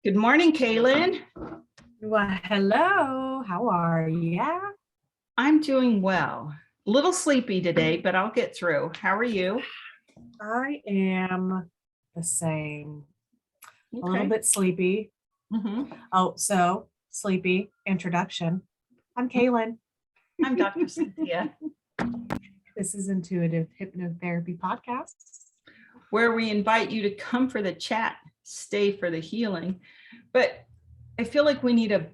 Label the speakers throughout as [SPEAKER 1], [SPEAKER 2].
[SPEAKER 1] Good morning, Kaylyn.
[SPEAKER 2] Well, hello. How are you?
[SPEAKER 1] I'm doing well. A little sleepy today, but I'll get through. How are you?
[SPEAKER 2] I am the same.
[SPEAKER 1] Okay.
[SPEAKER 2] A little bit sleepy. Oh, so sleepy. Introduction. I'm Kaylyn.
[SPEAKER 1] I'm Dr. Cynthia.
[SPEAKER 2] This is Intuitive Hypnotherapy Podcast,
[SPEAKER 1] where we invite you to come for the chat, stay for the healing. But I feel like we need a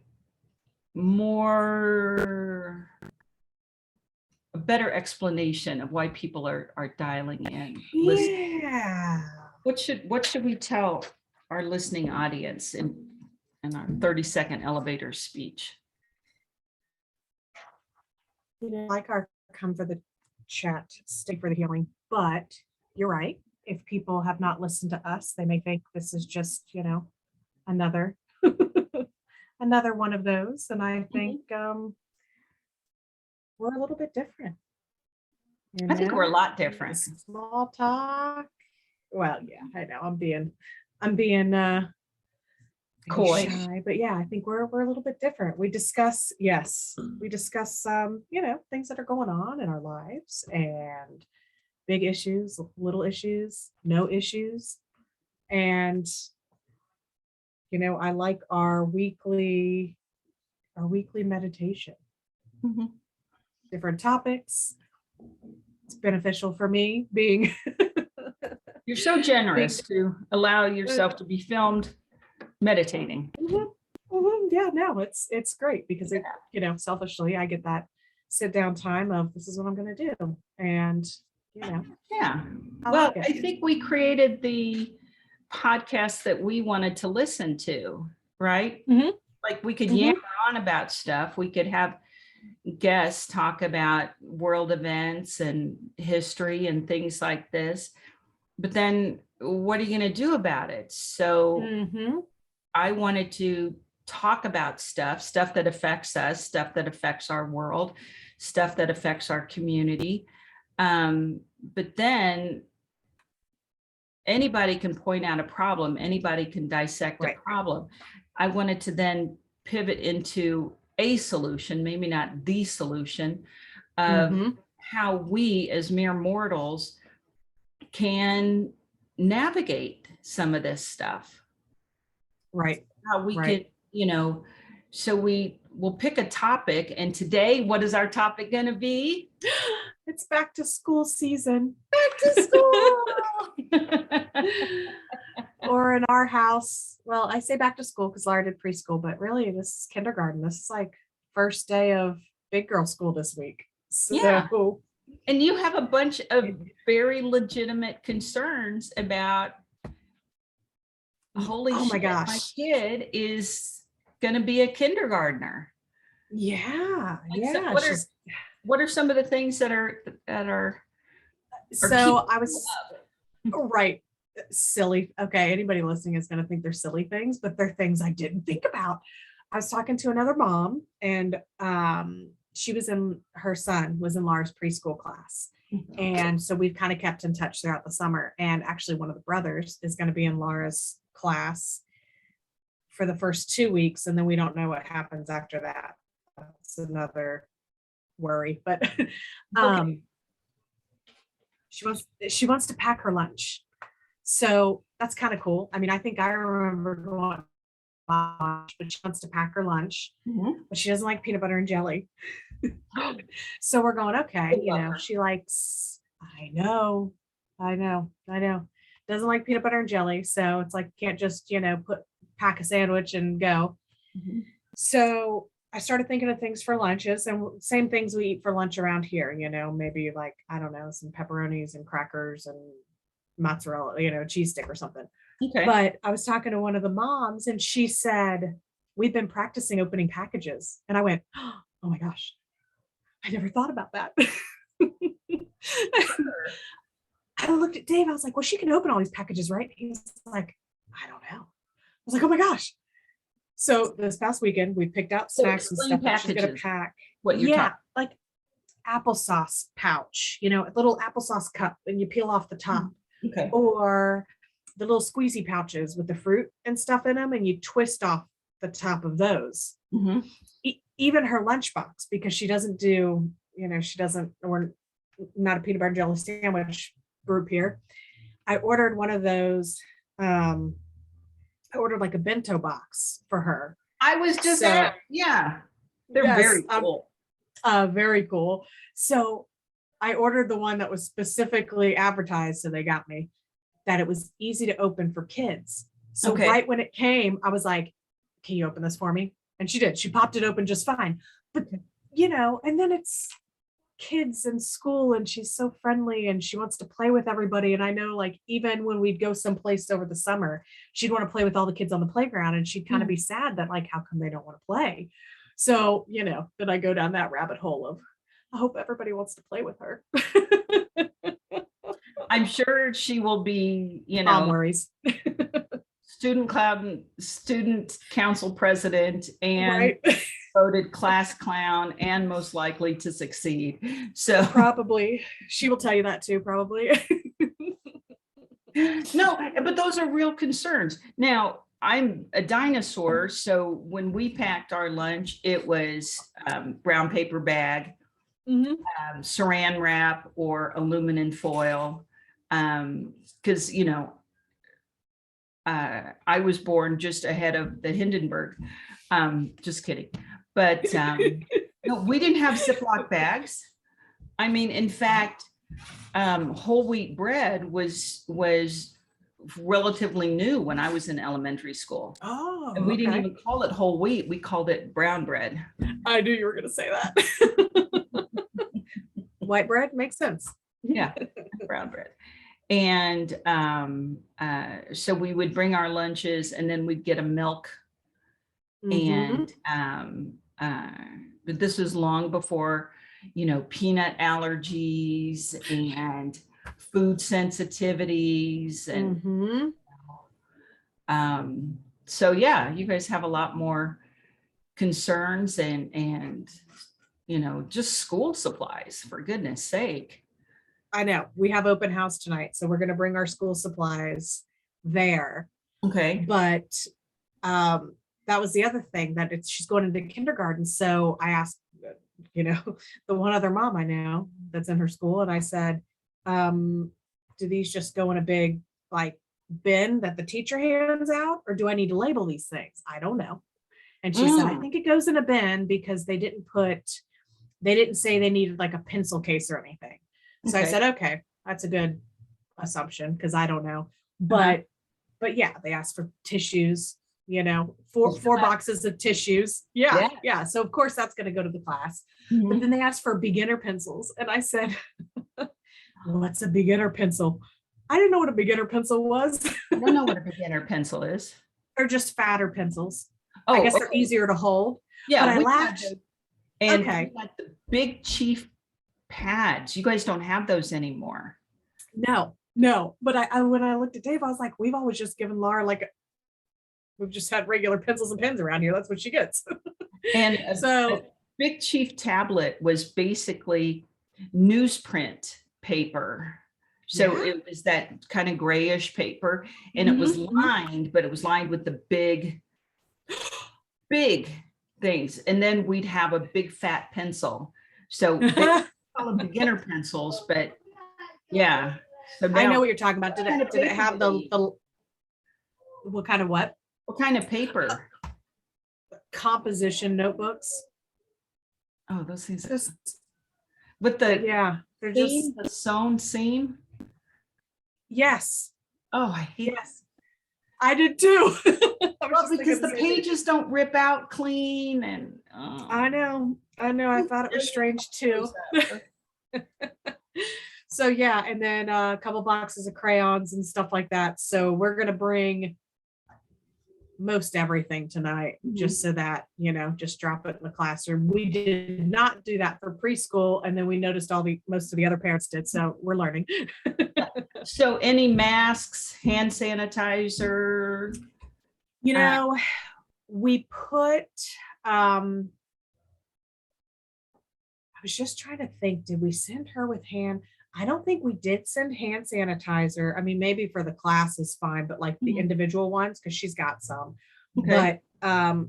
[SPEAKER 1] better explanation of why people are dialing in.
[SPEAKER 2] Yeah.
[SPEAKER 1] What should we tell our listening audience in our 30-second elevator speech?
[SPEAKER 2] Like our come for the chat, stay for the healing. But you're right. If people have not listened to us, they may think this is just, another another one of those. And I think we're a little bit different.
[SPEAKER 1] I think we're a lot different.
[SPEAKER 2] Small talk. Well, yeah, I know. I'm being
[SPEAKER 1] coy,
[SPEAKER 2] shy, but yeah, I think we're a little bit different. We discuss things that are going on in our lives, and big issues, little issues, no issues. And I like our weekly meditation. Different topics. It's beneficial for me being
[SPEAKER 1] you're so generous to allow yourself to be filmed meditating.
[SPEAKER 2] Yeah, no, it's great because selfishly I get that sit down time of this is what I'm going to do. And
[SPEAKER 1] yeah, well, I think we created the podcast that we wanted to listen to, right? Like we could yammer on about stuff. We could have guests talk about world events and history and things like this. But then what are you going to do about it? So I wanted to talk about stuff that affects us, stuff that affects our world, stuff that affects our community. But then anybody can point out a problem. Anybody can dissect a problem. I wanted to then pivot into a solution, maybe not the solution, of how we as mere mortals can navigate some of this stuff.
[SPEAKER 2] Right.
[SPEAKER 1] How we could, so we'll pick a topic. And today, what is our topic going to be?
[SPEAKER 2] It's back to school season.
[SPEAKER 1] Back to school.
[SPEAKER 2] Or in our house, well, I say back to school because Laura did preschool, but really this is kindergarten. This is like first day of big girl school this week. So
[SPEAKER 1] yeah. And you have a bunch of very legitimate concerns about, holy shit, my gosh, my kid is going to be a kindergartner.
[SPEAKER 2] Yeah.
[SPEAKER 1] And
[SPEAKER 2] yeah.
[SPEAKER 1] So what are some of the things that are
[SPEAKER 2] so I was right. Silly. Okay. Anybody listening is going to think they're silly things, but they're things I didn't think about. I was talking to another mom, and her son was in Laura's preschool class. And so we've kind of kept in touch throughout the summer. And actually one of the brothers is going to be in Laura's class for the first 2 weeks. And then we don't know what happens after that. That's another worry, but she wants to pack her lunch. So that's kind of cool. I mean, I think I remember going, but she wants to pack her lunch, but she doesn't like peanut butter and jelly. So we're going, okay, she likes, I know, doesn't like peanut butter and jelly. So it's like, can't just, pack a sandwich and go. So I started thinking of things for lunches, and same things we eat for lunch around here, maybe like, I don't know, some pepperonis and crackers and mozzarella, cheese stick or something.
[SPEAKER 1] Okay.
[SPEAKER 2] But I was talking to one of the moms, and she said, we've been practicing opening packages. And I went, oh my gosh, I never thought about that. I looked at Dave. I was like, well, she can open all these packages, right? He's like, I don't know. I was like, oh my gosh. So this past weekend, we picked out snacks and stuff that she's going to pack.
[SPEAKER 1] What you're talking,
[SPEAKER 2] like applesauce pouch, a little applesauce cup, and you peel off the top.
[SPEAKER 1] Okay.
[SPEAKER 2] Or the little squeezy pouches with the fruit and stuff in them, and you twist off the top of those. Even her lunchbox, because she doesn't do, we're not a peanut butter and jelly sandwich group here. I ordered one of those. I ordered like a bento box for her.
[SPEAKER 1] I was just yeah. They're very cool.
[SPEAKER 2] Very cool. So I ordered the one that was specifically advertised, so they got me, that it was easy to open for kids. So right when it came, I was like, can you open this for me? And she did. She popped it open just fine. But, and then it's kids in school, and she's so friendly and she wants to play with everybody. And I know, like, even when we'd go someplace over the summer, she'd want to play with all the kids on the playground, and she'd kind of be sad that, like, how come they don't want to play? So, then I go down that rabbit hole of, I hope everybody wants to play with her.
[SPEAKER 1] I'm sure she will be,
[SPEAKER 2] Mom worries.
[SPEAKER 1] student council president and voted class clown, and most likely to succeed. So
[SPEAKER 2] probably she will tell you that too, probably.
[SPEAKER 1] No, but those are real concerns. Now, I'm a dinosaur, so when we packed our lunch, it was brown paper bag, saran wrap, or aluminum foil, because I was born just ahead of the Hindenburg. Just kidding. But no, we didn't have Ziploc bags. I mean, in fact, whole wheat bread was relatively new when I was in elementary school.
[SPEAKER 2] Oh,
[SPEAKER 1] and we didn't even call it whole wheat. We called it brown bread.
[SPEAKER 2] I knew you were going to say that. White bread makes sense.
[SPEAKER 1] Yeah, brown bread. And so we would bring our lunches, and then we'd get a milk. And but this was long before, peanut allergies and food sensitivities. And so, yeah, you guys have a lot more concerns and just school supplies, for goodness sake.
[SPEAKER 2] I know. We have open house tonight, so we're going to bring our school supplies there.
[SPEAKER 1] Okay.
[SPEAKER 2] But that was the other thing, that she's going into kindergarten. So I asked, the one other mom I know that's in her school, and I said, do these just go in a big bin that the teacher hands out, or do I need to label these things? I don't know. And she said, I think it goes in a bin, because they didn't say they needed like a pencil case or anything. So I said, okay, that's a good assumption, because I don't know. But yeah, they asked for tissues, four boxes of tissues. Yeah. So of course that's going to go to the class. But then they asked for beginner pencils. And I said, what's a beginner pencil? I didn't know what a beginner pencil was.
[SPEAKER 1] I don't know what a beginner pencil is.
[SPEAKER 2] They're just fatter pencils. I guess they're easier to hold.
[SPEAKER 1] Yeah.
[SPEAKER 2] But I laughed.
[SPEAKER 1] And like the big chief pads, you guys don't have those anymore.
[SPEAKER 2] No. But I when I looked at Dave, I was like, we've always just given Laura we've just had regular pencils and pens around here. That's what she gets.
[SPEAKER 1] And a big chief tablet was basically newsprint paper. So it was that kind of grayish paper, and it was lined, but it was lined with the big things. And then we'd have a big fat pencil. So they call them beginner pencils, but yeah. So
[SPEAKER 2] I know what you're talking about. Did it have the what kind of what?
[SPEAKER 1] What kind of paper?
[SPEAKER 2] Composition notebooks.
[SPEAKER 1] Oh, those things. With the
[SPEAKER 2] they're
[SPEAKER 1] seam, the sewn seam.
[SPEAKER 2] Yes.
[SPEAKER 1] Oh, I hate.
[SPEAKER 2] Yes, I did too.
[SPEAKER 1] Well, because the pages don't rip out clean, and
[SPEAKER 2] I know. I thought it was strange too. So yeah, and then a couple boxes of crayons and stuff like that. So we're gonna bring most everything tonight, just so that just drop it in the classroom. We did not do that for preschool, and then we noticed most of the other parents did. So we're learning.
[SPEAKER 1] So any masks, hand sanitizer?
[SPEAKER 2] We put. I was just trying to think. Did we send her with hand? I don't think we did send hand sanitizer. I mean, maybe for the class is fine, but like the individual ones, because she's got some. Okay. But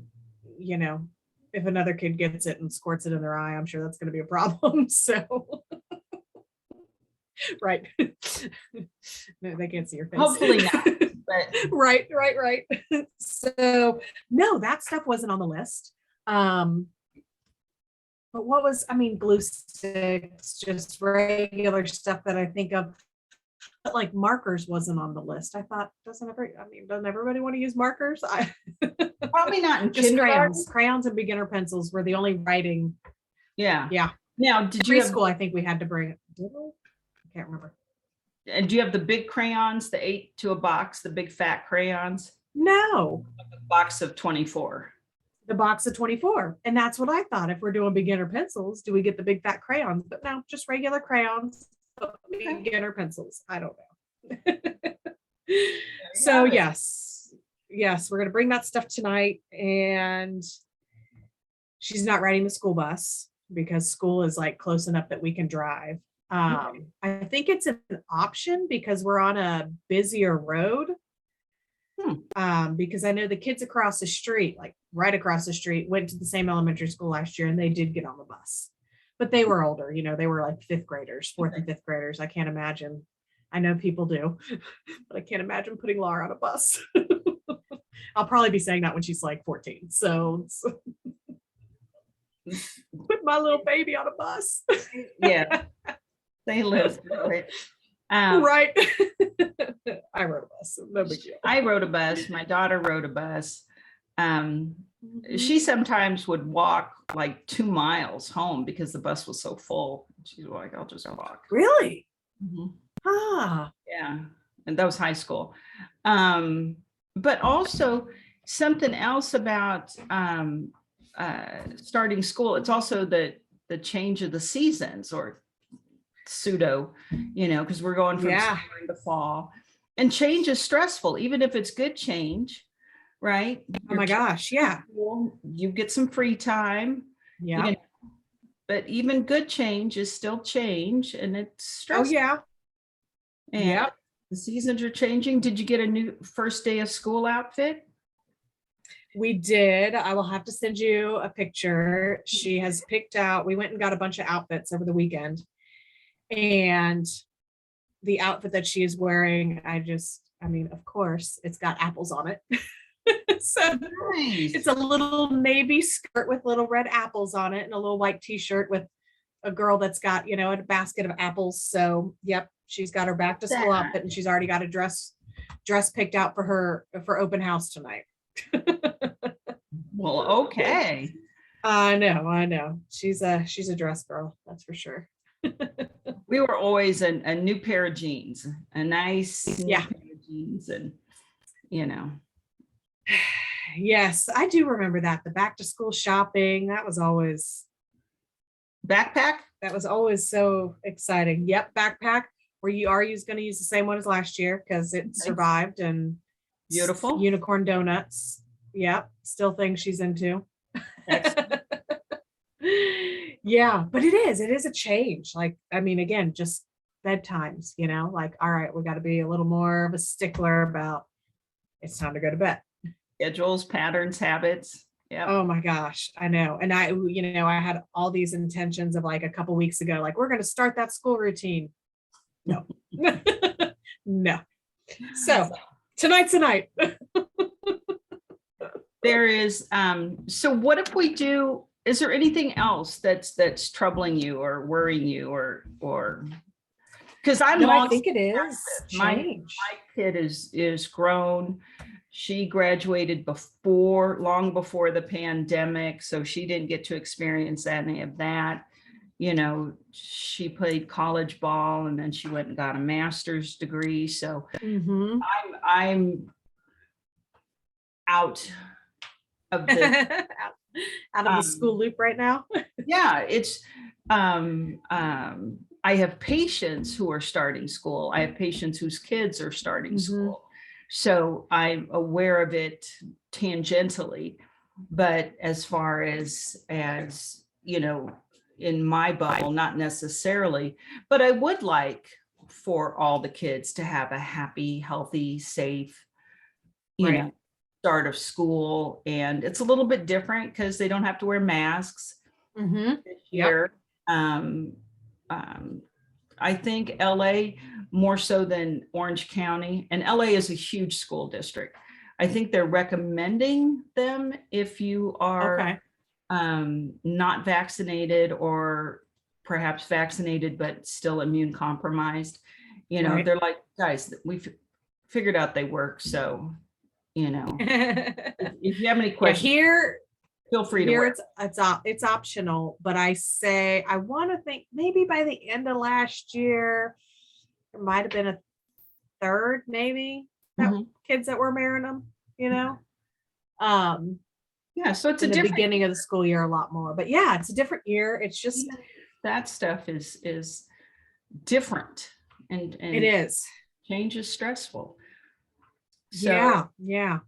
[SPEAKER 2] you know, if another kid gets it and squirts it in their eye, I'm sure that's going to be a problem. So right. No, they can't see your face.
[SPEAKER 1] Hopefully not. But
[SPEAKER 2] right. So no, that stuff wasn't on the list. But what was, I mean, glue sticks, just regular stuff that I think of, but like markers wasn't on the list. I thought, doesn't everybody want to use markers?
[SPEAKER 1] probably not in
[SPEAKER 2] Just
[SPEAKER 1] kindergarten.
[SPEAKER 2] crayons and beginner pencils were the only writing.
[SPEAKER 1] Yeah.
[SPEAKER 2] Yeah.
[SPEAKER 1] Now, did you have
[SPEAKER 2] preschool? I think we had to bring it. I can't remember.
[SPEAKER 1] And do you have the big crayons, the 8 to a box, the big fat crayons?
[SPEAKER 2] No.
[SPEAKER 1] The box of 24.
[SPEAKER 2] The box of 24. And that's what I thought. If we're doing beginner pencils, do we get the big fat crayons? But no, just regular crayons, beginner pencils. I don't know. So yes, we're going to bring that stuff tonight. And she's not riding the school bus because school is like close enough that we can drive. I think it's an option because we're on a busier road. Because I know the kids across the street, like right across the street, went to the same elementary school last year and they did get on the bus, but they were older, they were like fourth and fifth graders. I can't imagine. I know people do, but I can't imagine putting Laura on a bus. I'll probably be saying that when she's like 14. So put my little baby on a bus.
[SPEAKER 1] Yeah. They live through it.
[SPEAKER 2] Right. I rode a bus. No big deal.
[SPEAKER 1] I rode a bus. My daughter rode a bus. She sometimes would walk like 2 miles home because the bus was so full. She's like, I'll just walk.
[SPEAKER 2] Really?
[SPEAKER 1] Yeah. And that was high school. But also something else about starting school. It's also the change of the seasons, or pseudo, because we're going from summer into fall, and change is stressful, even if it's good change, right?
[SPEAKER 2] Oh my gosh. Yeah.
[SPEAKER 1] You get some free time.
[SPEAKER 2] Yeah.
[SPEAKER 1] But even good change is still change, and it's stressful.
[SPEAKER 2] Oh yeah.
[SPEAKER 1] And the seasons are changing. Did you get a new first day of school outfit?
[SPEAKER 2] We did. I will have to send you a picture. She has picked out, we went and got a bunch of outfits over the weekend. And the outfit that she is wearing, of course, it's got apples on it. So nice. It's a little navy skirt with little red apples on it and a little white t-shirt with a girl that's got, a basket of apples. So, yep, she's got her back to school outfit, and she's already got a dress picked out for open house tonight.
[SPEAKER 1] Well, okay.
[SPEAKER 2] I know. She's a dress girl, that's for sure.
[SPEAKER 1] We were always a new pair of jeans, a nice pair of jeans, and
[SPEAKER 2] Yes, I do remember that. The back to school shopping, that was always
[SPEAKER 1] backpack.
[SPEAKER 2] That was always so exciting. Yep, backpack. Where you are going to use the same one as last year because it survived, and
[SPEAKER 1] beautiful
[SPEAKER 2] unicorn donuts. Yep, still things she's into. Yeah, but it is a change. Like, again, just bedtimes, like, all right, we got to be a little more of a stickler about it's time to go to bed.
[SPEAKER 1] Schedules, patterns, habits. Yeah.
[SPEAKER 2] Oh my gosh, I know. And I had all these intentions of like a couple weeks ago, like we're going to start that school routine. No, no. So tonight's the night.
[SPEAKER 1] There is. So what if we do? Is there anything else that's troubling you or worrying you or because
[SPEAKER 2] I think it is
[SPEAKER 1] my kid is grown. She graduated long before the pandemic, so she didn't get to experience any of that. She played college ball and then she went and got a master's degree. So I'm out of the
[SPEAKER 2] out of the school loop right now.
[SPEAKER 1] Yeah, it's I have patients who are starting school. I have patients whose kids are starting school. So I'm aware of it tangentially, but as far as in my bubble, not necessarily, but I would like for all the kids to have a happy, healthy, safe, start of school. And it's a little bit different because they don't have to wear masks this year. I think LA more so than Orange County, and LA is a huge school district. I think they're recommending them if you are not vaccinated or perhaps vaccinated but still immune compromised. They're like, guys, we've figured out they work. So, if you have any questions, feel free to wear.
[SPEAKER 2] It's optional, but I want to think maybe by the end of last year, there might have been a third, maybe kids that were wearing them,
[SPEAKER 1] so it's
[SPEAKER 2] in the beginning of the school year a lot more, but it's a different year. It's just
[SPEAKER 1] that stuff is different, and
[SPEAKER 2] it is.
[SPEAKER 1] Change is stressful. So now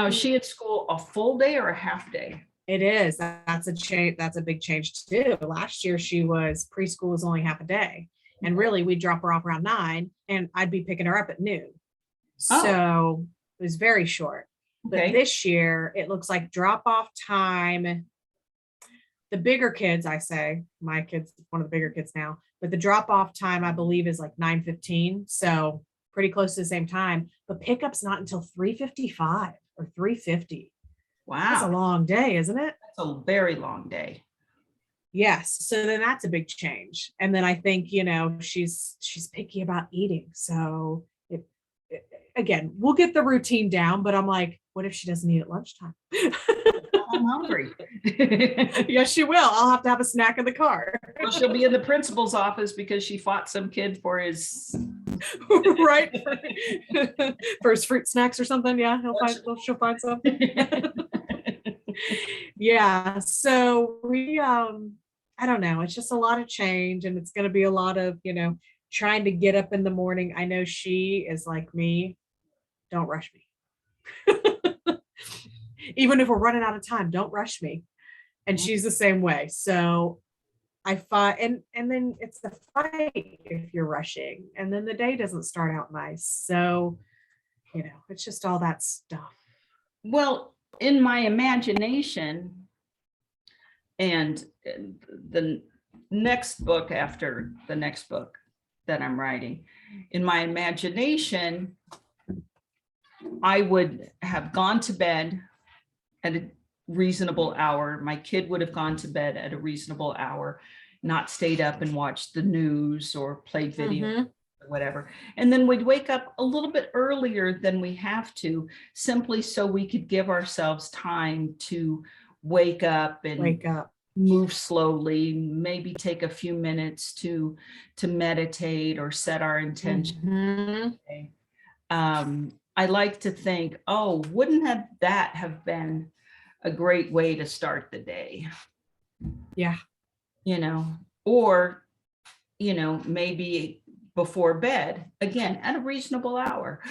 [SPEAKER 1] is she at school a full day or a half day?
[SPEAKER 2] It is. That's a change. That's a big change too. Last year preschool was only half a day, and really we'd drop her off around 9 and I'd be picking her up at noon. So it was very short. But this year it looks like drop off time. The bigger kids, my kid's one of the bigger kids now, but the drop off time I believe is like 9:15. So pretty close to the same time, but pickup's not until 3:55 or 3:50.
[SPEAKER 1] Wow.
[SPEAKER 2] That's a long day, isn't it?
[SPEAKER 1] That's a very long day.
[SPEAKER 2] Yes. So then that's a big change. And then I think, she's picky about eating. So again, we'll get the routine down, but I'm like, what if she doesn't eat at lunchtime?
[SPEAKER 1] I'm hungry.
[SPEAKER 2] Yes, she will. I'll have to have a snack in the car.
[SPEAKER 1] Well, she'll be in the principal's office because she fought some kid for his
[SPEAKER 2] for his fruit snacks or something. Yeah, she'll find something. So we I don't know, it's just a lot of change, and it's going to be a lot of trying to get up in the morning. I know she is like me, don't rush me. Even if we're running out of time, don't rush me. And she's the same way. So I fight, and then it's a fight if you're rushing, and then the day doesn't start out nice. So, it's just all that stuff.
[SPEAKER 1] Well, in my imagination, and the next book after the next book that I'm writing, in my imagination, I would have gone to bed at a reasonable hour. My kid would have gone to bed at a reasonable hour, not stayed up and watched the news or played video or whatever. And then we'd wake up a little bit earlier than we have to, simply so we could give ourselves time to wake up and move slowly, maybe take a few minutes to meditate or set our intention. I like to think, wouldn't that have been a great way to start the day?
[SPEAKER 2] Yeah.
[SPEAKER 1] Or, maybe before bed, again, at a reasonable hour.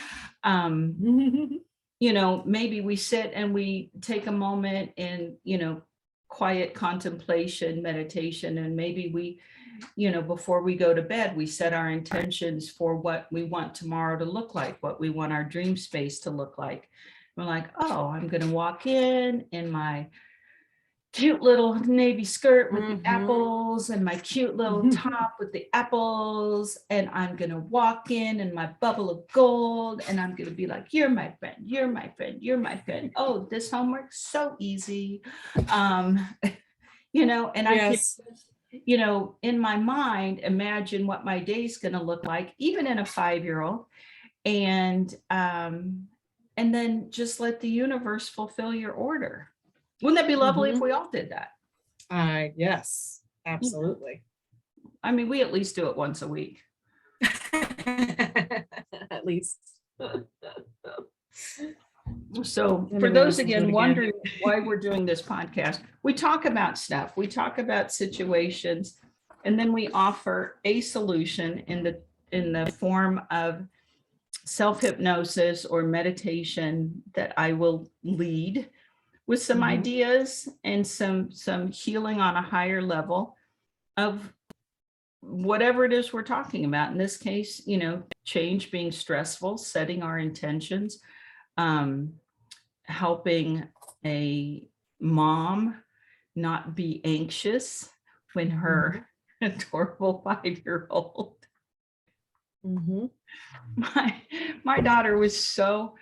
[SPEAKER 1] Maybe we sit and we take a moment in, quiet contemplation, meditation, and maybe we, before we go to bed, we set our intentions for what we want tomorrow to look like, what we want our dream space to look like. We're like, I'm going to walk in my cute little navy skirt with the apples and my cute little top with the apples. And I'm going to walk in my bubble of gold. And I'm going to be like, you're my friend. You're my friend. You're my friend. Oh, this homework's so easy. And I can, in my mind, imagine what my day's going to look like, even in a 5-year-old. And then just let the universe fulfill your order. Wouldn't that be lovely if we all did that?
[SPEAKER 2] Yes, absolutely.
[SPEAKER 1] I mean, we at least do it once a week.
[SPEAKER 2] At least.
[SPEAKER 1] So for those, again, wondering why we're doing this podcast, we talk about stuff. We talk about situations, and then we offer a solution in the form of self-hypnosis or meditation that I will lead, with some ideas and some healing on a higher level of whatever it is we're talking about. In this case, change being stressful, setting our intentions, helping a mom not be anxious when her adorable 5-year-old. My daughter was so,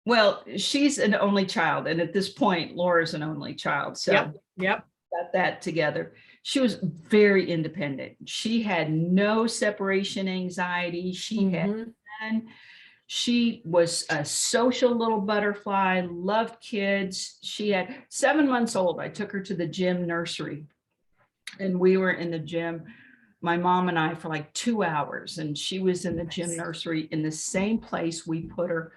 [SPEAKER 1] well, she's an only child. And at this point, Laura's an only child. So
[SPEAKER 2] yep.
[SPEAKER 1] Got that together. She was very independent. She had no separation anxiety. She had none. She was a social little butterfly, loved kids. She had 7 months old. I took her to the gym nursery and we were in the gym, my mom and I, for like 2 hours. And she was in the gym nursery in the same place we put her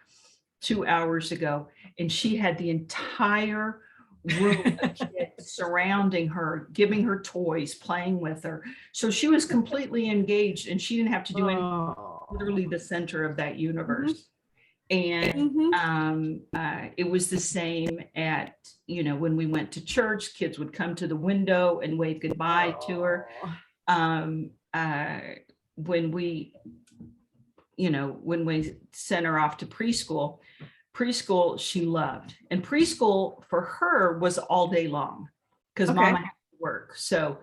[SPEAKER 1] 2 hours ago. And she had the entire room of kids surrounding her, giving her toys, playing with her. So she was completely engaged and she didn't have to do anything, literally the center of that universe. And it was the same at, when we went to church, kids would come to the window and wave goodbye to her. When we sent her off to preschool, she loved. And preschool for her was all day long because mama had to work. So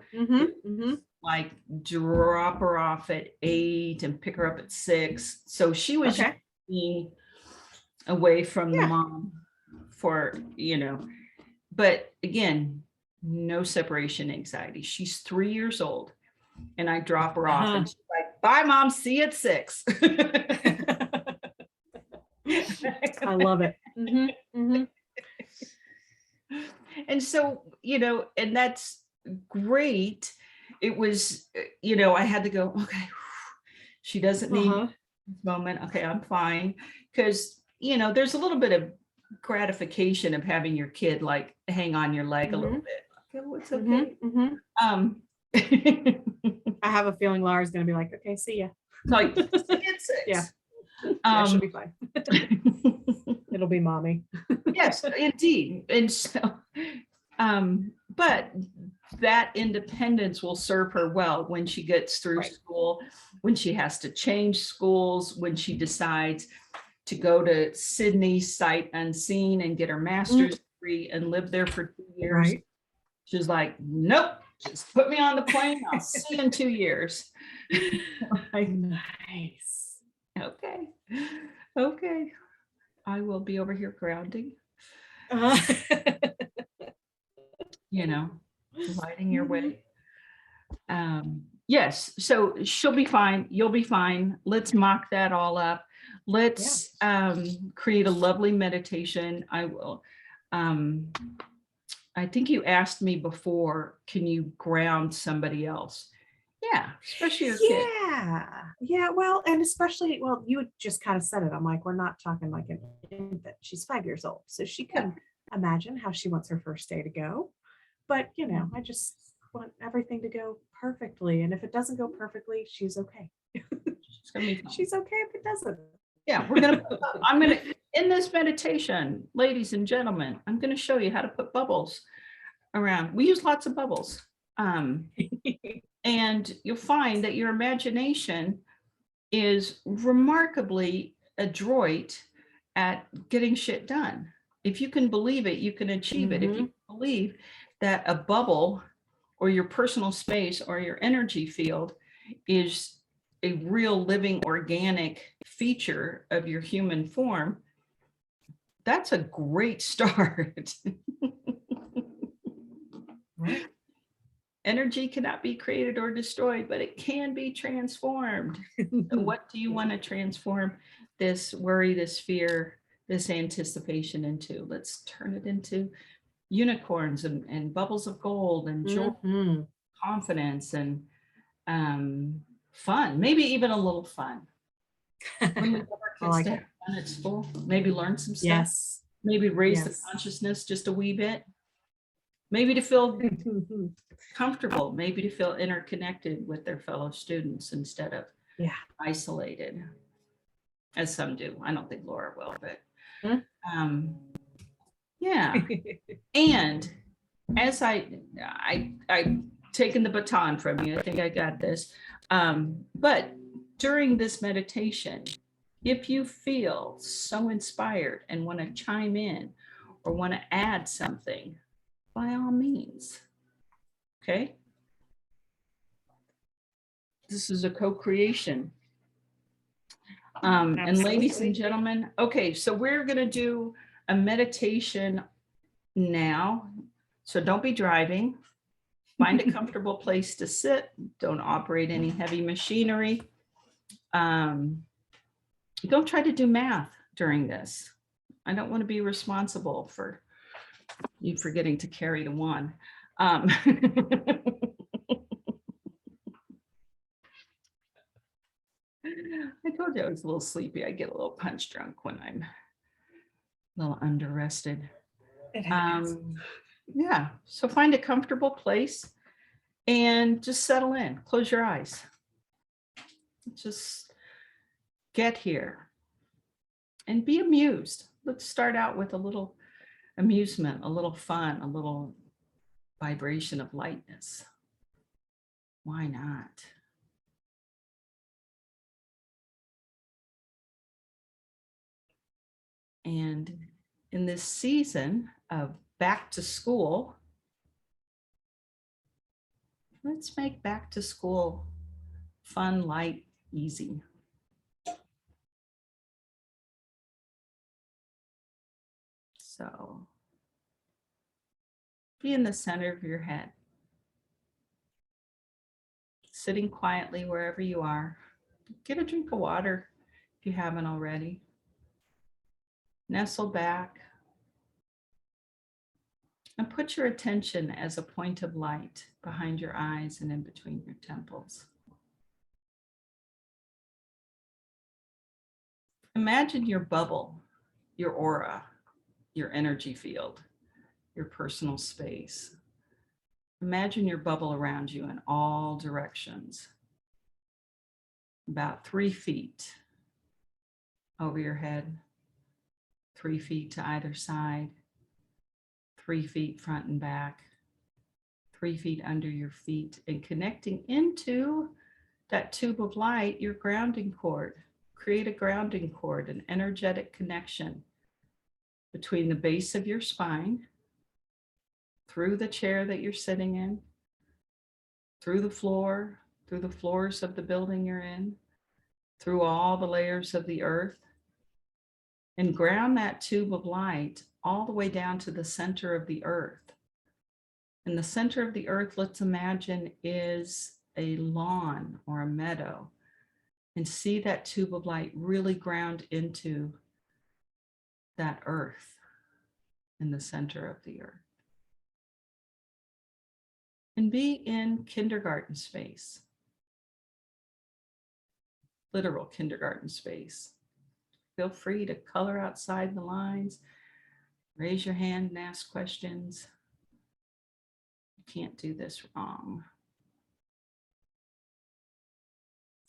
[SPEAKER 1] like drop her off at 8 and pick her up at 6. So she was being away from the mom for, but again, no separation anxiety. She's 3 years old and I drop her off and she's like, bye mom, see you at 6.
[SPEAKER 2] I love it.
[SPEAKER 1] And so, and that's great. It was, I had to go, okay, she doesn't need this moment. Okay, I'm fine. Because, there's a little bit of gratification of having your kid like hang on your leg a little bit. Okay, well, it's okay.
[SPEAKER 2] I have a feeling Laura's going to be like, okay, see ya.
[SPEAKER 1] Like, see you at 6.
[SPEAKER 2] Yeah. She'll be fine. It'll be mommy.
[SPEAKER 1] Yes, indeed. And so, but that independence will serve her well when she gets through school, when she has to change schools, when she decides to go to Sydney sight unseen and get her master's degree and live there for 2 years. She's like, nope, just put me on the plane. I'll see you in 2 years. Like,
[SPEAKER 2] nice.
[SPEAKER 1] Okay. I will be over here grounding. Lighting your way. Yes, so she'll be fine. You'll be fine. Let's mock that all up. Let's create a lovely meditation. I will. I think you asked me before, can you ground somebody else? Yeah, especially your kid.
[SPEAKER 2] Yeah. Well, and especially, you just kind of said it. I'm like, we're not talking like an infant. She's 5 years old. So she can imagine how she wants her first day to go. But, I just want everything to go perfectly. And if it doesn't go perfectly, she's okay. She's okay if it doesn't.
[SPEAKER 1] Yeah, in this meditation, ladies and gentlemen, I'm going to show you how to put bubbles around. We use lots of bubbles. And you'll find that your imagination is remarkably adroit at getting shit done. If you can believe it, you can achieve it. If you believe that a bubble or your personal space or your energy field is a real living organic feature of your human form, that's a great start. Energy cannot be created or destroyed, but it can be transformed. So what do you want to transform this worry, this fear, this anticipation into? Let's turn it into unicorns and bubbles of gold and joy, confidence and fun, maybe even a little fun. When we want our kids to have fun at school, maybe learn some stuff, maybe raise the consciousness just a wee bit. Maybe to feel comfortable, maybe to feel interconnected with their fellow students instead of isolated, as some do. I don't think Laura will, but Yeah. And as I taken the baton from you, I think I got this. But during this meditation, if you feel so inspired and want to chime in or want to add something, by all means. Okay. This is a co-creation. And ladies and gentlemen, okay, so we're going to do a meditation now. So don't be driving. Find a comfortable place to sit. Don't operate any heavy machinery. Don't try to do math during this. I don't want to be responsible for you forgetting to carry the one. I told you I was a little sleepy. I get a little punch drunk when I'm a little under-rested. Yeah, so find a comfortable place and just settle in. Close your eyes. Just get here and be amused. Let's start out with a little amusement, a little fun, a little vibration of lightness. Why not? And in this season of back to school, let's make back to school fun, light, easy. So be in the center of your head, sitting quietly wherever you are. Get a drink of water if you haven't already. Nestle back and put your attention as a point of light behind your eyes and in between your temples. Imagine your bubble, your aura, your energy field, your personal space. Imagine your bubble around you in all directions, about 3 feet over your head, 3 feet to either side, 3 feet front and back, 3 feet under your feet, and connecting into that tube of light, your grounding cord. Create a grounding cord, an energetic connection between the base of your spine, through the chair that you're sitting in, through the floor, through the floors of the building you're in, through all the layers of the earth, and ground that tube of light all the way down to the center of the earth. And the center of the earth, let's imagine, is a lawn or a meadow, and see that tube of light really ground into that earth in the center of the earth. And be in kindergarten space, literal kindergarten space. Feel free to color outside the lines, raise your hand and ask questions. You can't do this wrong.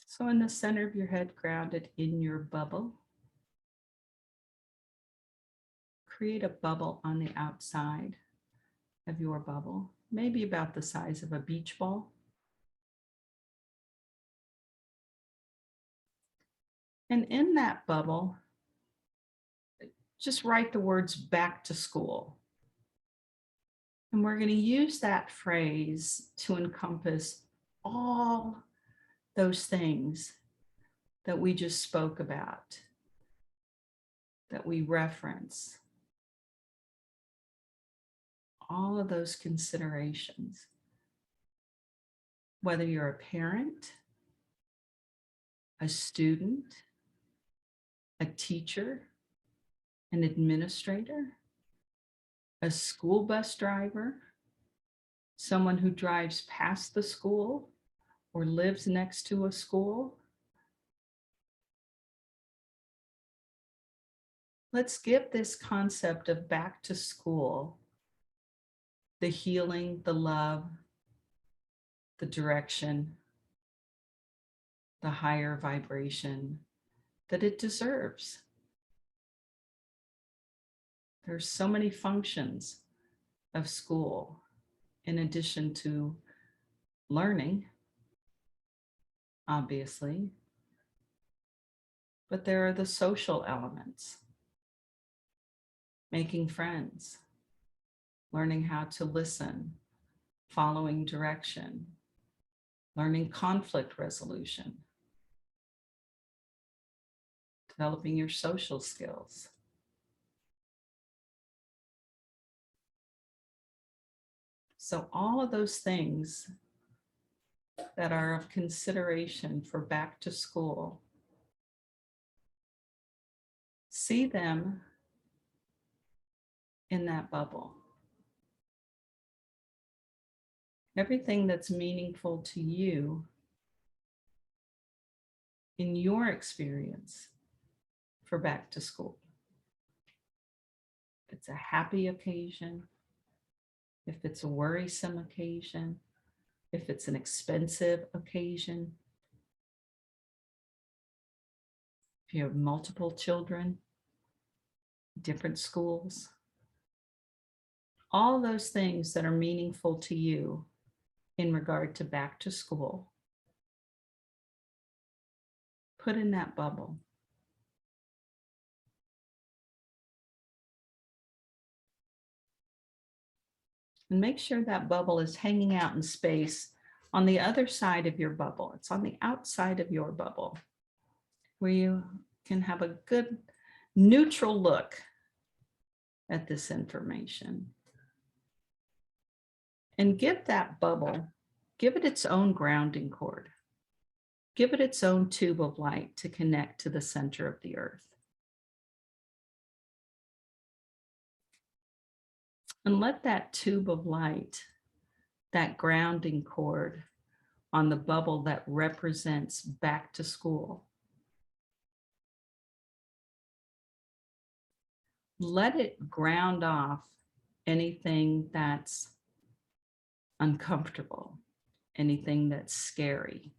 [SPEAKER 1] So in the center of your head, grounded in your bubble, create a bubble on the outside of your bubble, maybe about the size of a beach ball. And in that bubble, just write the words back to school. And we're going to use that phrase to encompass all those things that we just spoke about, that we reference, all of those considerations. Whether you're a parent, a student, a teacher, an administrator, a school bus driver, someone who drives past the school or lives next to a school. Let's give this concept of back to school the healing, the love, the direction, the higher vibration that it deserves. There's so many functions of school in addition to learning, obviously, but there are the social elements, making friends, learning how to listen, following direction, learning conflict resolution, developing your social skills. So all of those things that are of consideration for back to school, see them in that bubble. Everything that's meaningful to you in your experience for back to school. If it's a happy occasion, if it's a worrisome occasion, if it's an expensive occasion, if you have multiple children, different schools, all those things that are meaningful to you in regard to back to school, put in that bubble. And make sure that bubble is hanging out in space on the other side of your bubble. It's on the outside of your bubble where you can have a good neutral look at this information. And give that bubble, give it its own grounding cord. Give it its own tube of light to connect to the center of the earth. And let that tube of light, that grounding cord on the bubble that represents back to school, let it ground off anything that's uncomfortable, anything that's scary,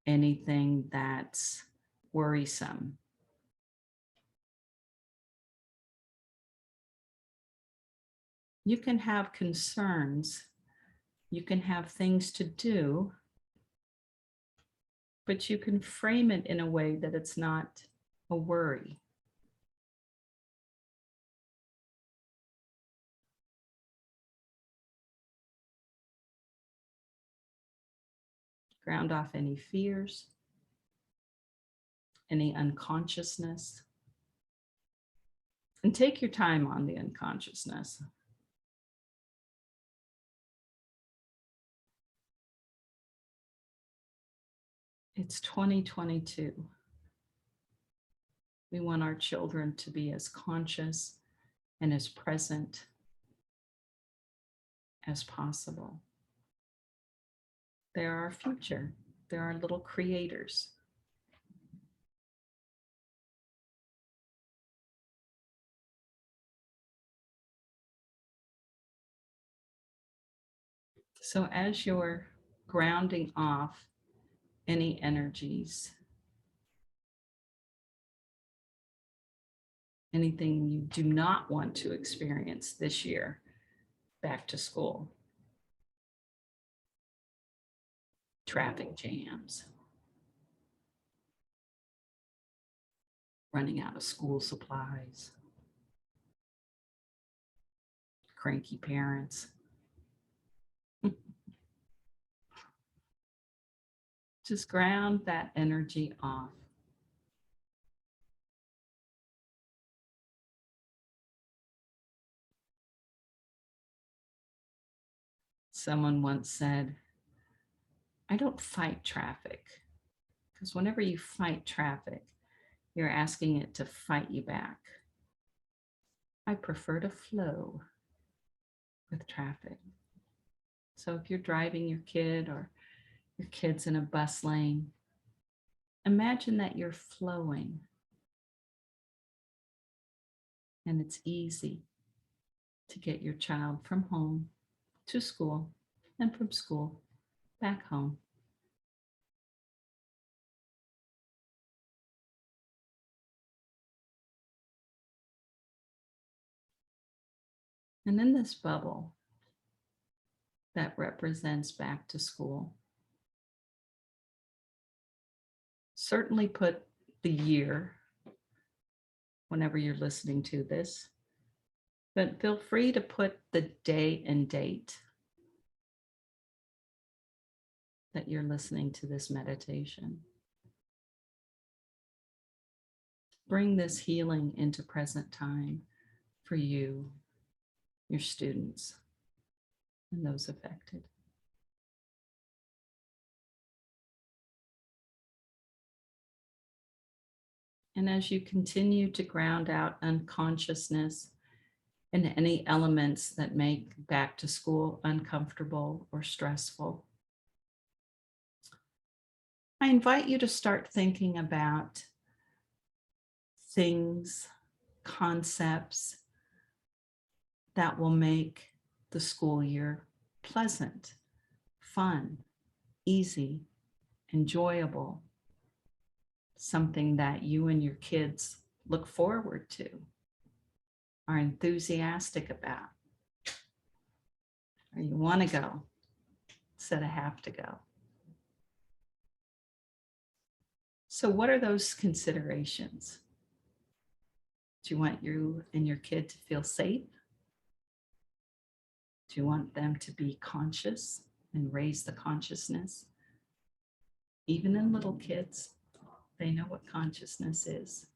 [SPEAKER 1] anything that's worrisome. You can have concerns, you can have things to do, but you can frame it in a way that it's not a worry. Ground off any fears, any unconsciousness, and take your time on the unconsciousness. It's 2022. We want our children to be as conscious and as present as possible. They're our future. They're our little creators. So as you're grounding off any energies, anything you do not want to experience this year, back to school, traffic jams, running out of school supplies, cranky parents. Just ground that energy off. Someone once said, I don't fight traffic, because whenever you fight traffic, you're asking it to fight you back. I prefer to flow with traffic. So if you're driving your kid or your kid's in a bus lane, imagine that you're flowing and it's easy to get your child from home to school and from school back home. And in this bubble that represents back to school, certainly put the year whenever you're listening to this, but feel free to put the day and date that you're listening to this meditation. Bring this healing into present time for you, your students, and those affected. And as you continue to ground out unconsciousness and any elements that make back to school uncomfortable or stressful, I invite you to start thinking about things, concepts that will make the school year pleasant, fun, easy, enjoyable, something that you and your kids look forward to, are enthusiastic about, or you want to go instead of have to go. So what are those considerations? Do you want you and your kid to feel safe? Do you want them to be conscious and raise the consciousness? Even in little kids, they know what consciousness is.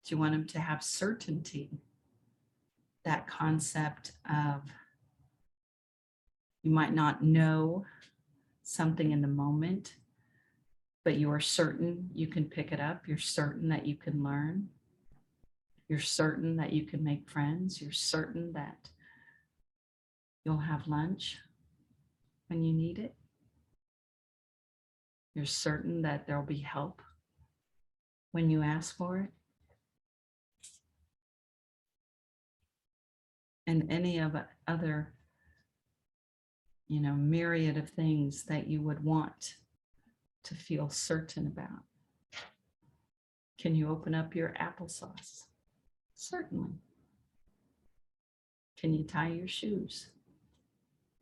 [SPEAKER 1] Do you want them to have certainty? That concept of you might not know something in the moment, but you are certain you can pick it up. You're certain that you can learn. You're certain that you can make friends. You're certain that you'll have lunch when you need it. You're certain that there'll be help when you ask for it. And any of other, myriad of things that you would want to feel certain about. Can you open up your applesauce? Certainly. Can you tie your shoes?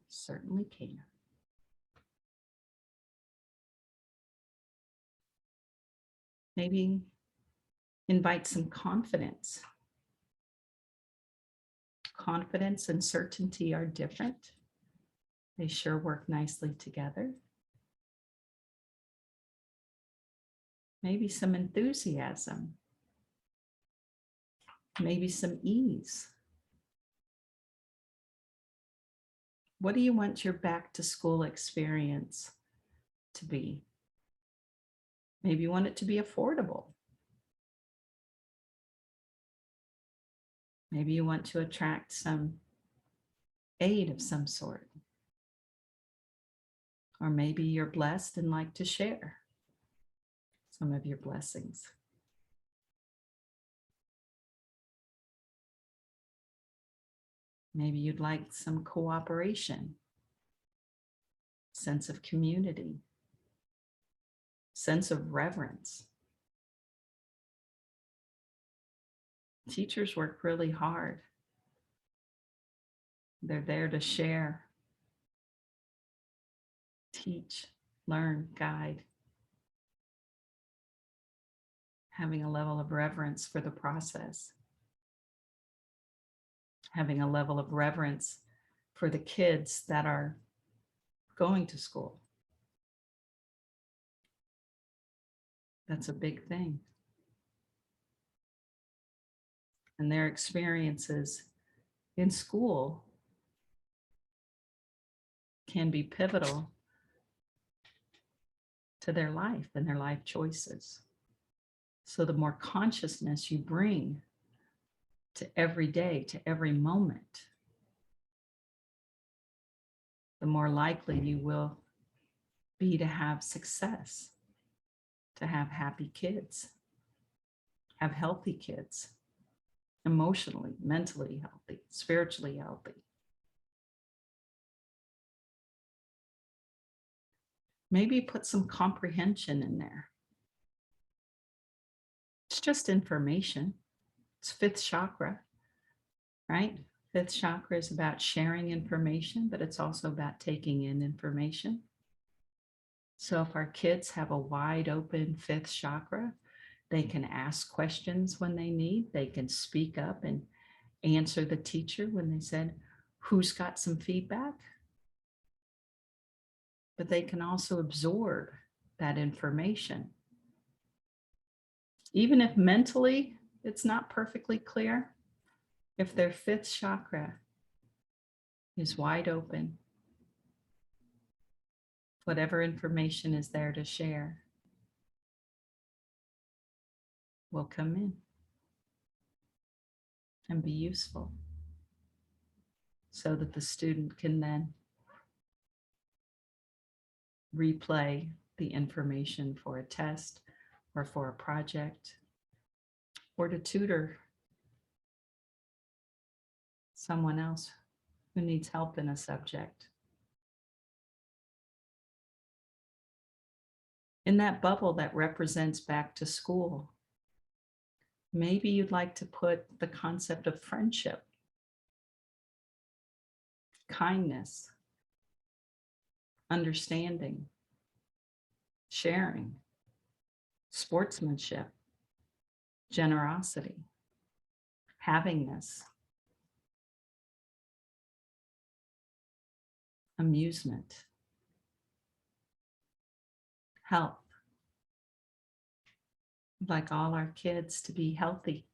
[SPEAKER 1] Certainly can. Maybe invite some confidence. Confidence and certainty are different. They sure work nicely together. Maybe some enthusiasm. Maybe some ease. What do you want your back to school experience to be? Maybe you want it to be affordable. Maybe you want to attract some aid of some sort. Or maybe you're blessed and like to share some of your blessings. Maybe you'd like some cooperation, sense of community, sense of reverence. Teachers work really hard. They're there to share, teach, learn, guide. Having a level of reverence for the process. Having a level of reverence for the kids that are going to school. That's a big thing. And their experiences in school can be pivotal to their life and their life choices. So the more consciousness you bring to every day, to every moment, the more likely you will be to have success, to have happy kids, have healthy kids, emotionally, mentally healthy, spiritually healthy. Maybe put some comprehension in there. It's just information. It's fifth chakra, right? Fifth chakra is about sharing information, but it's also about taking in information. So if our kids have a wide open fifth chakra, they can ask questions when they need. They can speak up and answer the teacher when they said, who's got some feedback? But they can also absorb that information. Even if mentally it's not perfectly clear, if their fifth chakra is wide open, whatever information is there to share will come in and be useful so that the student can then replay the information for a test or for a project or to tutor someone else who needs help in a subject. In that bubble that represents back to school, maybe you'd like to put the concept of friendship, kindness, understanding, sharing, sportsmanship, generosity, havingness, amusement, health. We'd like all our kids to be healthy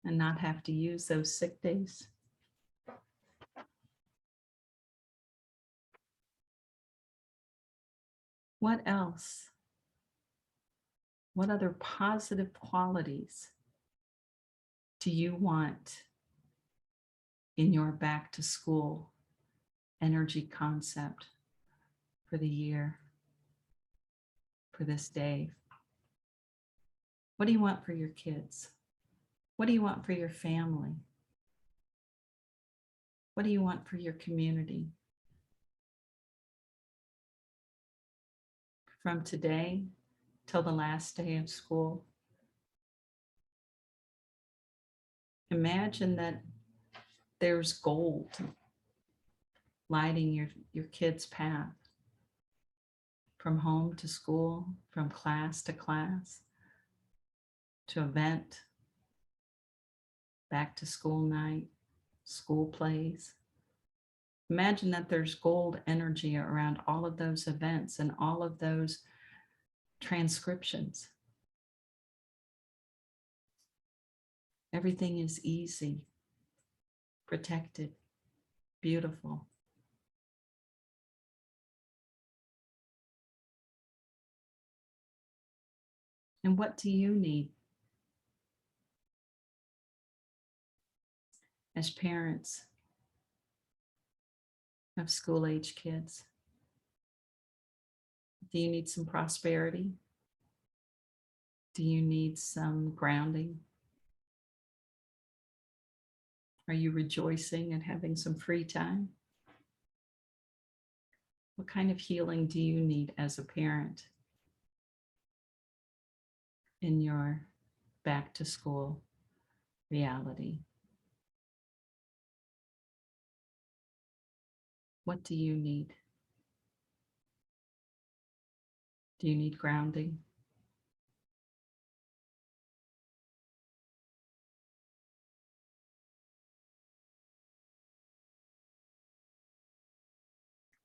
[SPEAKER 1] and not have to use those sick days. What else? What other positive qualities do you want in your back to school energy concept for the year, for this day? What do you want for your kids? What do you want for your family? What do you want for your community? From today till the last day of school, imagine that there's gold lighting your kids' path from home to school, from class to class, to event, back to school night, school plays. Imagine that there's gold energy around all of those events and all of those transcriptions. Everything is easy, protected, beautiful. And what do you need as parents of school-age kids? Do you need some prosperity? Do you need some grounding? Are you rejoicing and having some free time? What kind of healing do you need as a parent in your back to school reality? What do you need? Do you need grounding?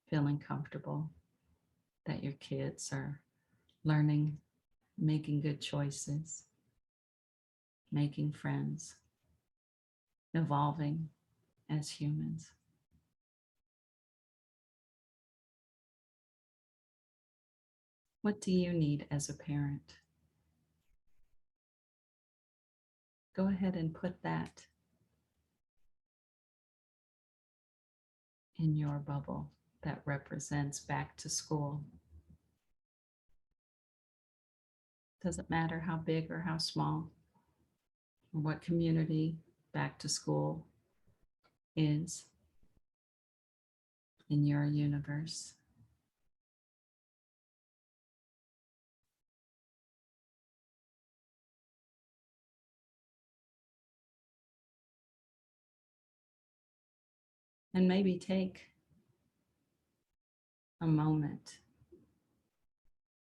[SPEAKER 1] Feeling comfortable that your kids are learning, making good choices, making friends, evolving as humans. What do you need as a parent? Go ahead and put that in your bubble that represents back to school. Doesn't matter how big or how small, or what community back to school is in your universe. And maybe take a moment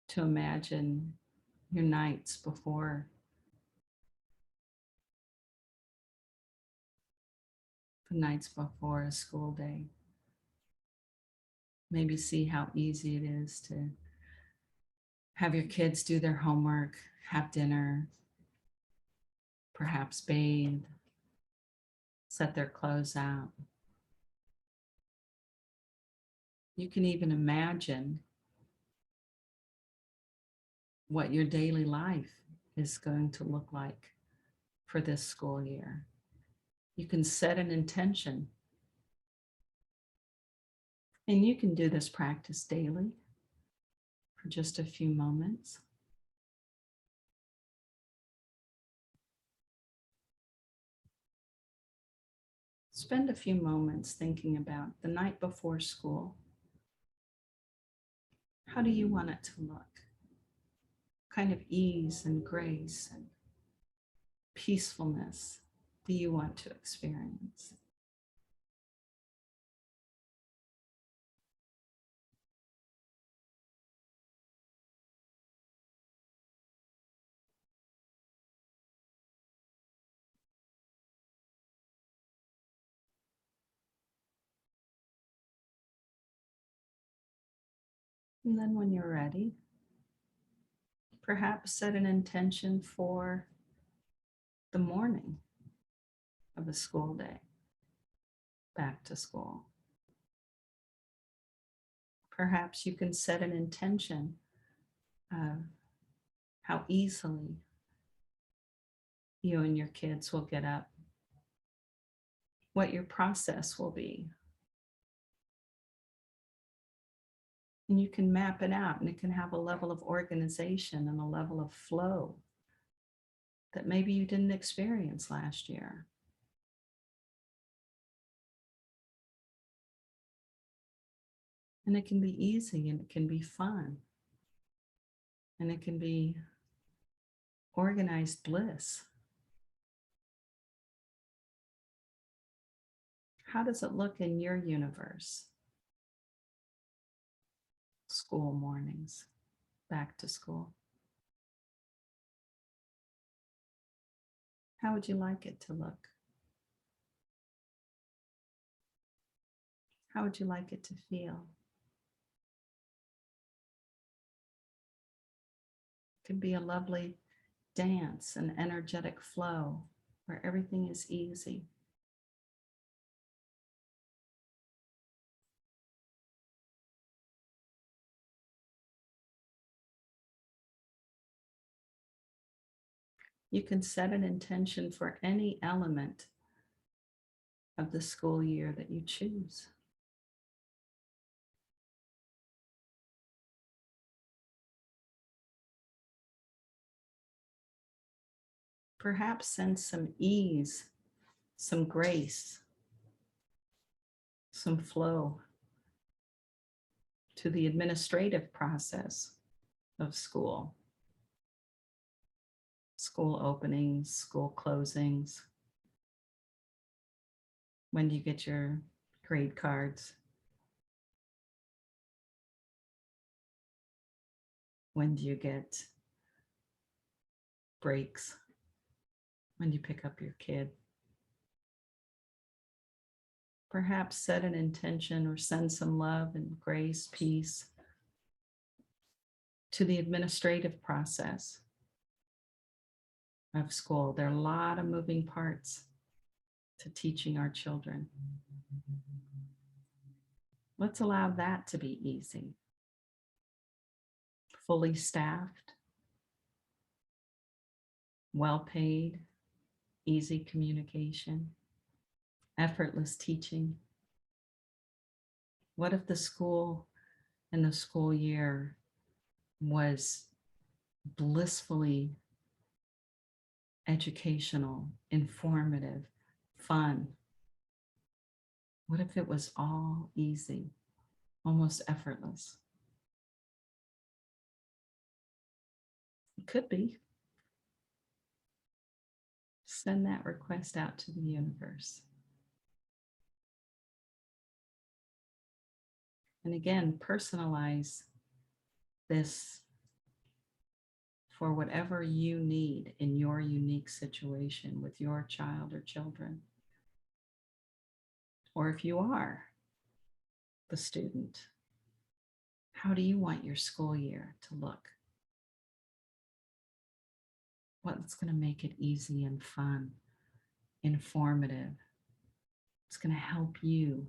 [SPEAKER 1] to imagine your nights before a school day. Maybe see how easy it is to have your kids do their homework, have dinner, perhaps bathe, set their clothes out. You can even imagine what your daily life is going to look like for this school year. You can set an intention. And you can do this practice daily for just a few moments. Spend a few moments thinking about the night before school. How do you want it to look? What kind of ease and grace and peacefulness do you want to experience? And then when you're ready, perhaps set an intention for the morning of a school day, back to school. Perhaps you can set an intention of how easily you and your kids will get up, what your process will be. And you can map it out, and it can have a level of organization and a level of flow that maybe you didn't experience last year. And it can be easy, and it can be fun, and it can be organized bliss. How does it look in your universe? School mornings, back to school. How would you like it to look? How would you like it to feel? It can be a lovely dance, an energetic flow where everything is easy. You can set an intention for any element of the school year that you choose. Perhaps send some ease, some grace, some flow to the administrative process of school. School openings, school closings. When do you get your grade cards? When do you get breaks? When do you pick up your kid? Perhaps set an intention or send some love and grace, peace to the administrative process of school. There are a lot of moving parts to teaching our children. Let's allow that to be easy. Fully staffed, well paid, easy communication, effortless teaching. What if the school and the school year was blissfully educational, informative, fun? What if it was all easy, almost effortless? It could be. Send that request out to the universe. And again, personalize this for whatever you need in your unique situation with your child or children. Or if you are the student, how do you want your school year to look? What's going to make it easy and fun, informative? It's going to help you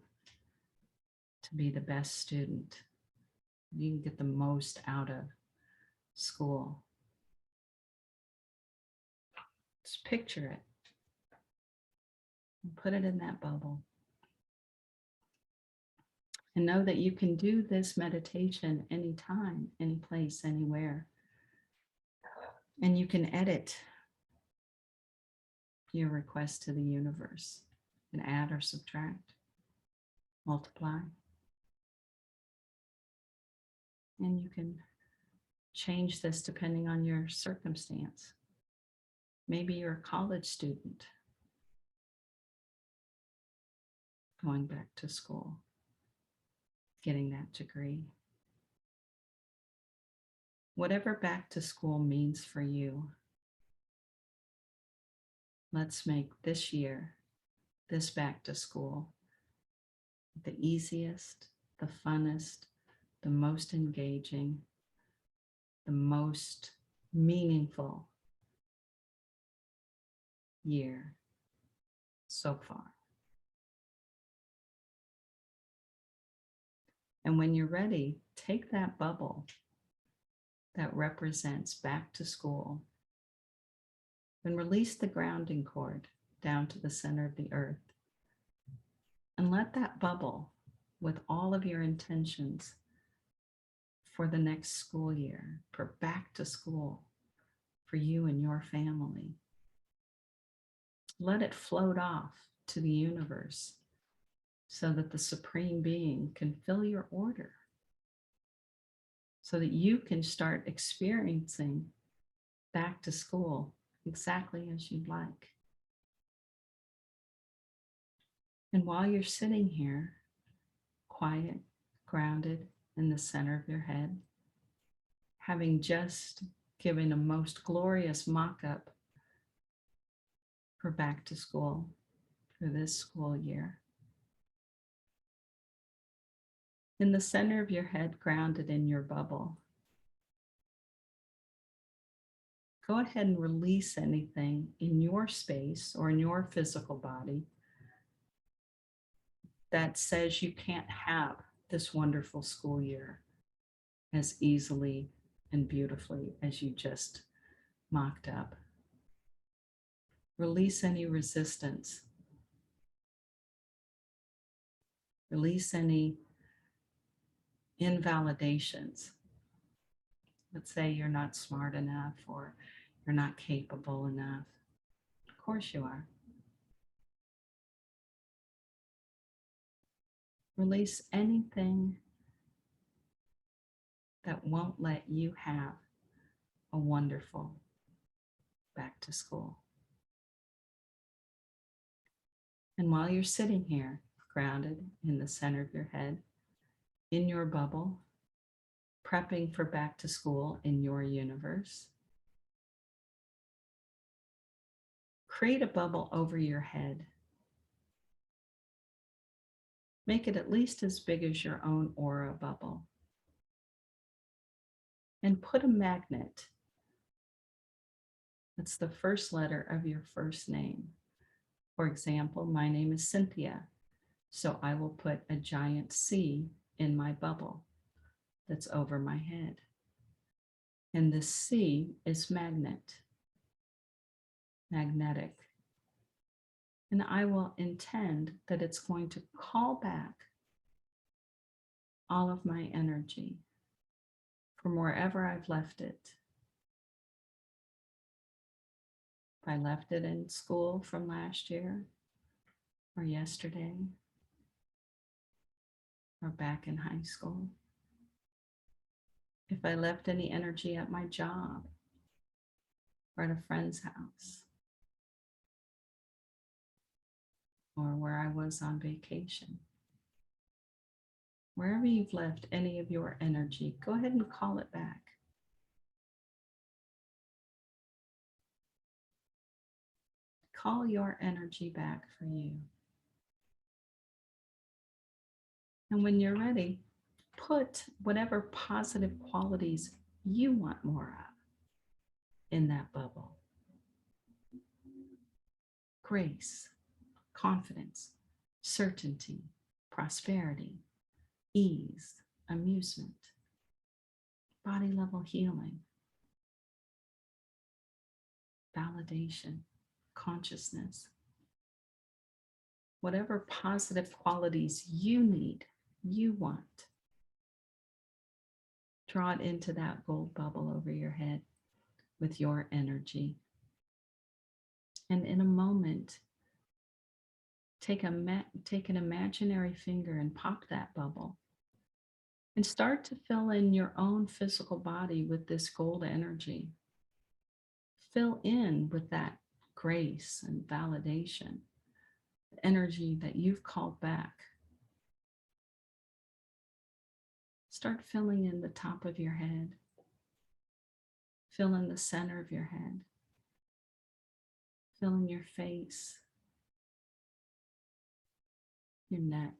[SPEAKER 1] to be the best student. You can get the most out of school. Just picture it and put it in that bubble. And know that you can do this meditation anytime, any place, anywhere. And you can edit your request to the universe and add or subtract, multiply. And you can change this depending on your circumstance. Maybe you're a college student going back to school, getting that degree. Whatever back to school means for you, let's make this year, this back to school, the easiest, the funnest, the most engaging, the most meaningful year so far. And when you're ready, take that bubble that represents back to school and release the grounding cord down to the center of the earth. And let that bubble, with all of your intentions for the next school year, for back to school, for you and your family, let it float off to the universe so that the Supreme Being can fill your order, so that you can start experiencing back to school exactly as you'd like. And while you're sitting here, quiet, grounded in the center of your head, having just given a most glorious mock-up for back to school for this school year, in the center of your head, grounded in your bubble, go ahead and release anything in your space or in your physical body that says you can't have this wonderful school year as easily and beautifully as you just mocked up. Release any resistance. Release any invalidations. Let's say you're not smart enough or you're not capable enough. Of course you are. Release anything that won't let you have a wonderful back to school. And while you're sitting here, grounded in the center of your head, in your bubble, prepping for back to school in your universe, create a bubble over your head. Make it at least as big as your own aura bubble. And put a magnet. That's the first letter of your first name. For example, my name is Cynthia, so I will put a giant C in my bubble that's over my head. And the C is magnetic. And I will intend that it's going to call back all of my energy from wherever I've left it. If I left it in school from last year or yesterday or back in high school. If I left any energy at my job or at a friend's house or where I was on vacation. wherever you've left any of your energy, go ahead and call it back. Call your energy back for you. And when you're ready, put whatever positive qualities you want more of in that bubble. Grace, confidence, certainty, prosperity, ease, amusement, body level healing, validation, consciousness. Whatever positive qualities you need, you want, draw it into that gold bubble over your head with your energy. And in a moment, take an imaginary finger and pop that bubble and start to fill in your own physical body with this gold energy. Fill in with that grace and validation, energy that you've called back. Start filling in the top of your head. Fill in the center of your head. Fill in your face, your neck.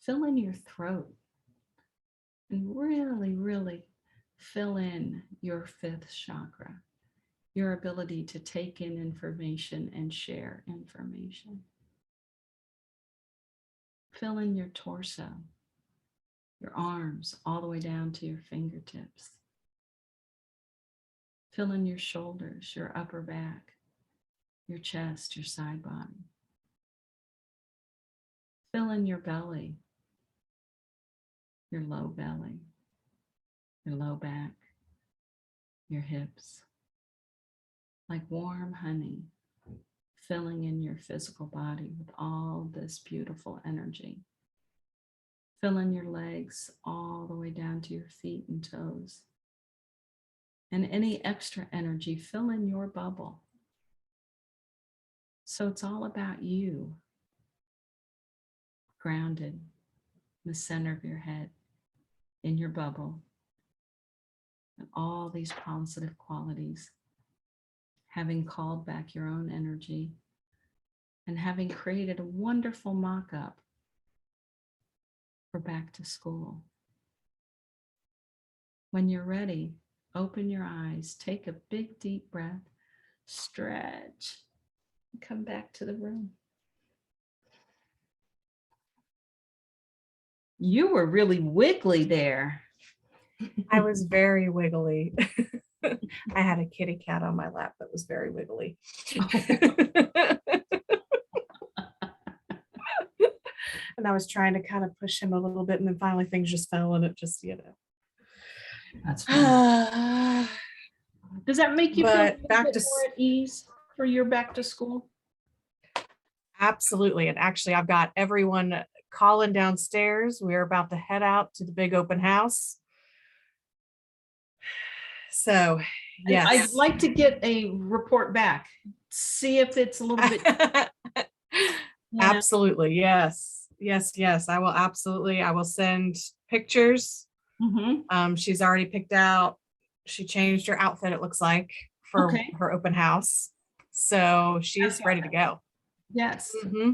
[SPEAKER 1] Fill in your throat. And really, really fill in your fifth chakra, your ability to take in information and share information. Fill in your torso, your arms all the way down to your fingertips. Fill in your shoulders, your upper back, your chest, your side body. Fill in your belly, your low belly, your low back, your hips. Like warm honey, filling in your physical body with all this beautiful energy. Fill in your legs all the way down to your feet and toes. And any extra energy, fill in your bubble. So it's all about you, grounded in the center of your head, in your bubble, and all these positive qualities, having called back your own energy and having created a wonderful mock-up for back to school. When you're ready, open your eyes, take a big deep breath, stretch, and come back to the room. You were really wiggly there.
[SPEAKER 2] I was very wiggly. I had a kitty cat on my lap that was very wiggly. And I was trying to kind of push him a little bit, and then finally things just fell, and it just,
[SPEAKER 1] That's fine. Does that make you feel a little bit more at ease for your back to school?
[SPEAKER 2] Absolutely. And actually, I've got everyone calling downstairs. We're about to head out to the big open house. So, yes.
[SPEAKER 1] I'd like to get a report back. See if it's a little bit.
[SPEAKER 2] Absolutely. Yes. Yes. I will absolutely. I will send pictures.
[SPEAKER 1] Mm-hmm.
[SPEAKER 2] She's already picked out. She changed her outfit, it looks like, for her open house. So she's ready to go.
[SPEAKER 1] Yes.
[SPEAKER 2] Mm-hmm.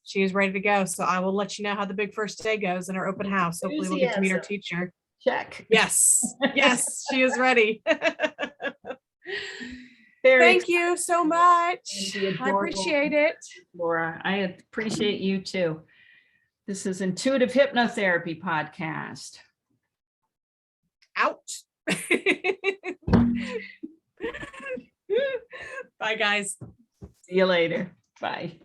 [SPEAKER 2] She is ready to go. So I will let you know how the big first day goes in her open house. Hopefully we'll get to meet her teacher.
[SPEAKER 1] Check.
[SPEAKER 2] Yes. Yes, she is ready. Thank you so much. I appreciate it.
[SPEAKER 1] Laura, I appreciate you too. This is Intuitive Hypnotherapy Podcast.
[SPEAKER 2] Out. Bye, guys.
[SPEAKER 1] See you later. Bye.